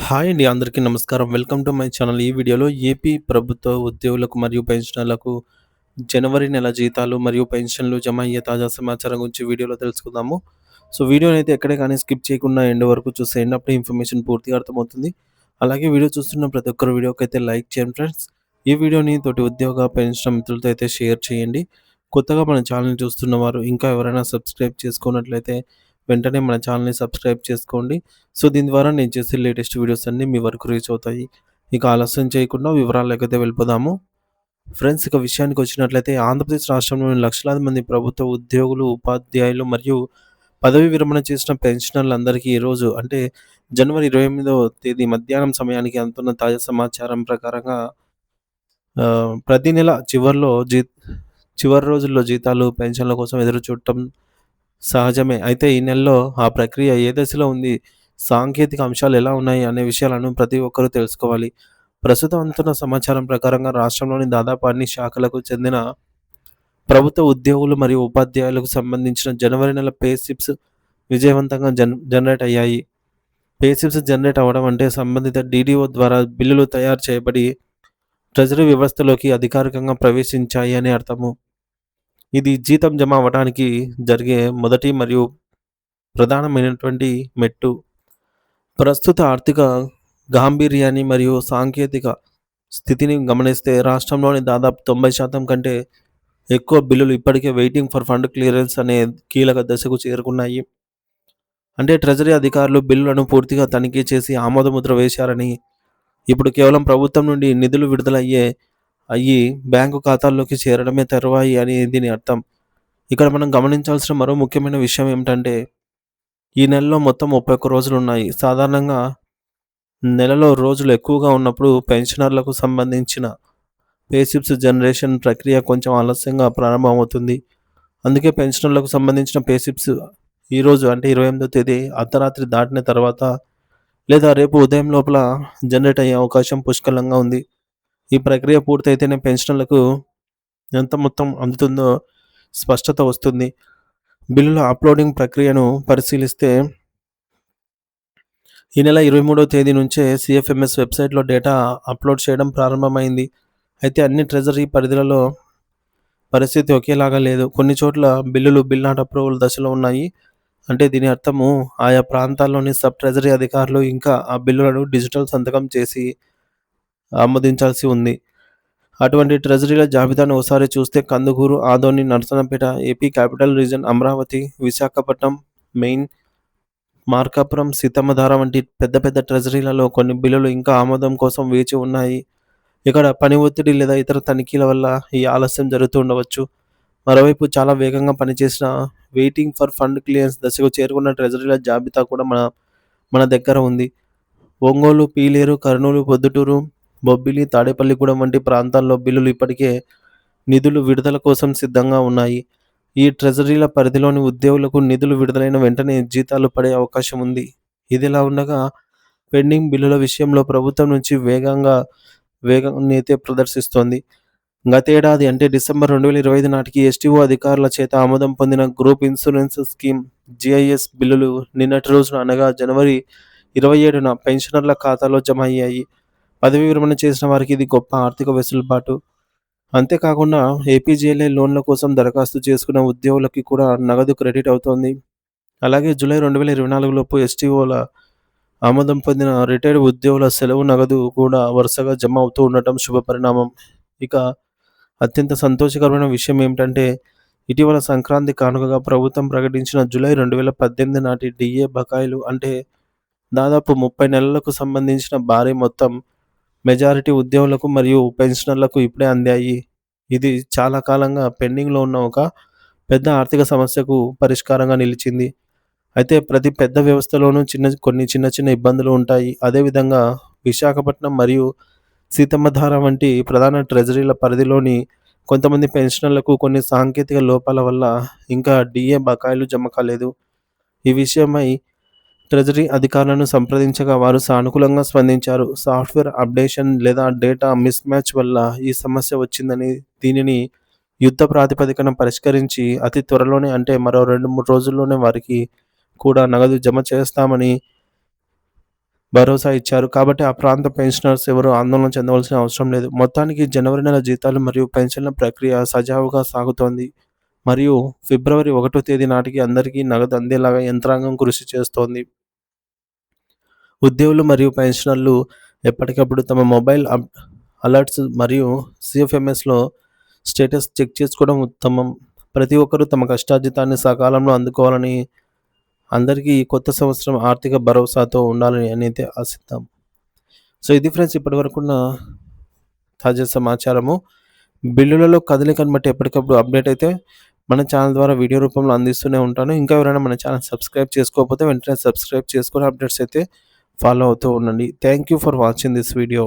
Hi అండి. అందరికీ నమస్కారం. Welcome to my channel. ఈ వీడియోలో ఏపీ ప్రభుత్వ ఉద్యోగులకు మరియు పెన్షనర్లకు జనవరి నెల జీతాలు మరియు పెన్షన్లు జమ అయ్యే తాజా సమాచారం గురించి వీడియోలో తెలుసుకుందాము. వీడియోనైతే ఎక్కడే కానీ స్కిప్ చేయకుండా ఎండ్ వరకు చూసేయండి. అప్పుడే ఇన్ఫర్మేషన్ పూర్తిగా అర్థమవుతుంది. అలాగే వీడియో చూస్తున్న ప్రతి ఒక్కరు వీడియోకైతే లైక్ చేయండి ఫ్రెండ్స్. ఈ వీడియోని తోటి ఉద్యోగ, పెన్షన్ మిత్రులతో అయితే షేర్ చేయండి. కొత్తగా మన ఛానల్‌ని చూస్తున్నవారు ఇంకా ఎవరైనా సబ్స్క్రైబ్ చేసుకున్నట్లయితే వెంటనే మన ఛానల్‌ని సబ్స్క్రైబ్ చేసుకోండి. దీని ద్వారా నేను చేసే లేటెస్ట్ వీడియోస్ అన్నీ మీ వరకు రీచ్ అవుతాయి. ఇక ఆలస్యం చేయకుండా వివరాల్లోకైతే వెళ్ళిపోదాము. ఫ్రెండ్స్, ఇక విషయానికొచ్చినట్లయితే ఆంధ్రప్రదేశ్ రాష్ట్రంలోని లక్షలాది మంది ప్రభుత్వ ఉద్యోగులు, ఉపాధ్యాయులు మరియు పదవీ విరమణ చేసిన పెన్షనర్లందరికీ ఈరోజు అంటే జనవరి 28వ తేదీ మధ్యాహ్నం సమయానికి అందుతున్న తాజా సమాచారం ప్రకారంగా ప్రతి నెల చివరి రోజుల్లో జీతాలు, పెన్షన్ల కోసం ఎదురు చూడటం సహజమే. అయితే ఈ నెలలో ఆ ప్రక్రియ ఏ దశలో ఉంది? సాంకేతిక అంశాలు ఎలా ఉన్నాయి? అనే విషయాలను ప్రతి ఒక్కరూ తెలుసుకోవాలి. ప్రస్తుతం అందుతున్న సమాచారం ప్రకారంగా రాష్ట్రంలోని దాదాపు అన్ని శాఖలకు చెందిన ప్రభుత్వ ఉద్యోగులు మరియు ఉపాధ్యాయులకు సంబంధించిన జనవరి నెల పే స్లిప్స్ విజయవంతంగా జనరేట్ అయ్యాయి. పే స్లిప్స్ జనరేట్ అవ్వడం అంటే సంబంధిత డీడీఓ ద్వారా బిల్లులు తయారు చేయబడి ట్రెజరీ వ్యవస్థలోకి అధికారికంగా ప్రవేశించాయి అని అర్థము. ఇది జీతం జమ అవ్వడానికి జరిగే మొదటి మరియు ప్రధానమైనటువంటి మెట్టు. ప్రస్తుత ఆర్థిక గాంభీర్యాన్ని మరియు సాంకేతిక స్థితిని గమనిస్తే రాష్ట్రంలోని దాదాపు 90% కంటే ఎక్కువ బిల్లులు ఇప్పటికే వెయిటింగ్ ఫర్ ఫండ్ క్లియరెన్స్ అనే కీలక దశకు చేరుకున్నాయి. అంటే ట్రెజరీ అధికారులు బిల్లులను పూర్తిగా తనిఖీ చేసి ఆమోదముద్ర వేశారని, ఇప్పుడు కేవలం ప్రభుత్వం నుండి నిధులు అయ్యి బ్యాంకు ఖాతాల్లోకి చేరడమే తరువాయి అని దీని అర్థం. ఇక్కడ మనం గమనించాల్సిన మరో ముఖ్యమైన విషయం ఏమిటంటే ఈ నెలలో మొత్తం 31 రోజులున్నాయి. సాధారణంగా నెలలో రోజులు ఎక్కువగా ఉన్నప్పుడు పెన్షనర్లకు సంబంధించిన పే స్లిప్స్ జనరేషన్ ప్రక్రియ కొంచెం ఆలస్యంగా ప్రారంభమవుతుంది. అందుకే పెన్షనర్లకు సంబంధించిన పే స్లిప్స్ ఈరోజు అంటే 28వ తేదీ అర్ధరాత్రి దాటిన తర్వాత లేదా రేపు ఉదయం లోపల జనరేట్ అయ్యే అవకాశం పుష్కలంగా ఉంది. ఈ ప్రక్రియ పూర్తయితేనే పెన్షనర్లకు ఎంత మొత్తం అందుతుందో స్పష్టత వస్తుంది. బిల్లుల అప్లోడింగ్ ప్రక్రియను పరిశీలిస్తే ఈ నెల 23వ తేదీ నుంచే సీఎఫ్ఎంఎస్ వెబ్సైట్లో డేటా అప్లోడ్ చేయడం ప్రారంభమైంది. అయితే అన్ని ట్రెజరీ పరిధిలలో పరిస్థితి ఒకేలాగా లేదు. కొన్ని చోట్ల బిల్లులు బిల్ నాట్ అప్రూవల్ దశలో ఉన్నాయి. అంటే దీని అర్థము ఆయా ప్రాంతాల్లోని సబ్ ట్రెజరీ అధికారులు ఇంకా ఆ బిల్లులను డిజిటల్ సంతకం చేసి ఆమోదించాల్సి ఉంది. అటువంటి ట్రెజరీల జాబితాను ఒకసారి చూస్తే Kandukur, Adoni, Narasannapeta, AP capital region, Amaravati, Visakhapatnam, main, Markapuram, Seethammadhara వంటి పెద్ద పెద్ద ట్రెజరీలలో కొన్ని బిల్లులు ఇంకా ఆమోదం కోసం వేచి ఉన్నాయి. ఇక్కడ పని ఒత్తిడి లేదా ఇతర తనిఖీల వల్ల ఈ ఆలస్యం జరుగుతూ ఉండవచ్చు. మరోవైపు చాలా వేగంగా పనిచేసిన వెయిటింగ్ ఫర్ ఫండ్ క్లియరెన్స్ దశకు చేరుకున్న ట్రెజరీల జాబితా కూడా మన మన దగ్గర ఉంది. ఒంగోలు, పీలేరు, కర్నూలు, పొద్దుటూరు, బొబ్బిలి, తాడేపల్లిగూడెం వంటి ప్రాంతాల్లో బిల్లులు ఇప్పటికే నిధులు విడుదల కోసం సిద్ధంగా ఉన్నాయి. ఈ ట్రెజరీల పరిధిలోని ఉద్యోగులకు నిధులు విడుదలైన వెంటనే జీతాలు పడే అవకాశం ఉంది. ఇదిలా ఉండగా పెండింగ్ బిల్లుల విషయంలో ప్రభుత్వం నుంచి వేగాన్నైతే ప్రదర్శిస్తోంది. గతేడాది అంటే డిసెంబర్ 2025 నాటికి ఎస్టీఓ అధికారుల చేత ఆమోదం పొందిన గ్రూప్ ఇన్సూరెన్స్ స్కీమ్ జీఐఎస్ బిల్లులు నిన్నటి రోజున అనగా జనవరి 27న పెన్షనర్ల ఖాతాలో జమ అయ్యాయి. పదవీ విరమణ చేసిన వారికి ఇది గొప్ప ఆర్థిక వెసులుబాటు. అంతేకాకుండా ఏపీజీఎల్ఐ లోన్ల కోసం దరఖాస్తు చేసుకున్న ఉద్యోగులకి కూడా నగదు క్రెడిట్ అవుతోంది. అలాగే జూలై 2024 లోపు ఎస్టీఓల ఆమోదం పొందిన రిటైర్డ్ ఉద్యోగుల సెలవు నగదు కూడా వరుసగా జమ అవుతూ ఉండటం శుభపరిణామం. ఇక అత్యంత సంతోషకరమైన విషయం ఏమిటంటే ఇటీవల సంక్రాంతి కానుకగా ప్రభుత్వం ప్రకటించిన జూలై 2018 నాటి డిఏ బకాయిలు అంటే దాదాపు 30 నెలలకు సంబంధించిన భారీ మొత్తం మెజారిటీ ఉద్యోగులకు మరియు పెన్షనర్లకు ఇప్పుడే అందాయి. ఇది చాలా కాలంగా పెండింగ్లో ఉన్న ఒక పెద్ద ఆర్థిక సమస్యకు పరిష్కారంగా నిలిచింది. అయితే ప్రతి పెద్ద వ్యవస్థలోనూ కొన్ని చిన్న చిన్న ఇబ్బందులు ఉంటాయి. అదేవిధంగా విశాఖపట్నం మరియు సీతమ్మధార వంటి ప్రధాన ట్రెజరీల పరిధిలోని కొంతమంది పెన్షనర్లకు కొన్ని సాంకేతిక లోపాల వల్ల ఇంకా డిఏ బకాయిలు జమ కాలేదు. ఈ విషయమై ట్రెజరీ అధికారులను సంప్రదించగా వారు సానుకూలంగా స్పందించారు. సాఫ్ట్వేర్ అప్డేషన్ లేదా డేటా మిస్ మ్యాచ్ వల్ల ఈ సమస్య వచ్చిందని, దీనిని యుద్ధ ప్రాతిపదికన పరిష్కరించి అతి త్వరలోనే అంటే మరో 2-3 రోజుల్లోనే వారికి కూడా నగదు జమ చేస్తామని భరోసా ఇచ్చారు. కాబట్టి ఆ ప్రాంత పెన్షనర్స్ ఎవరు ఆందోళన చెందవలసిన అవసరం లేదు. మొత్తానికి జనవరి నెల జీతాలు మరియు పెన్షన్ల ప్రక్రియ సజావుగా సాగుతోంది. మరియు ఫిబ్రవరి 1 తేదీ నాటికి అందరికీ నగదు అందేలాగా యంత్రాంగం కృషి చేస్తోంది. ఉద్యోగులు మరియు పెన్షనర్లు ఎప్పటికప్పుడు తమ మొబైల్ అలర్ట్స్ మరియు సిఎఫ్ఎంఎస్‌లో స్టేటస్ చెక్ చేసుకోవడం ఉత్తమం. ప్రతి ఒక్కరూ తమ కష్టార్జితాన్ని సకాలంలో అందుకోవాలని, అందరికీ ఈ కొత్త సంవత్సరం ఆర్థిక భరోసాతో ఉండాలని అయితే ఆశిద్దాం. సో ఇది ఫ్రెండ్స్ ఇప్పటివరకున్న తాజా సమాచారము. బిల్లులలో కదలికను బట్టి ఎప్పటికప్పుడు అప్డేట్ అయితే మన ఛానల్ ద్వారా వీడియో రూపంలో అందిస్తూనే ఉంటాను. ఇంకా ఎవరైనా మన ఛానల్ సబ్స్క్రైబ్ చేసుకోకపోతే వెంటనే సబ్స్క్రైబ్ చేసుకొని అప్డేట్స్ అయితే ఫాలో అవుతూ ఉండండి. Thank you for watching this video.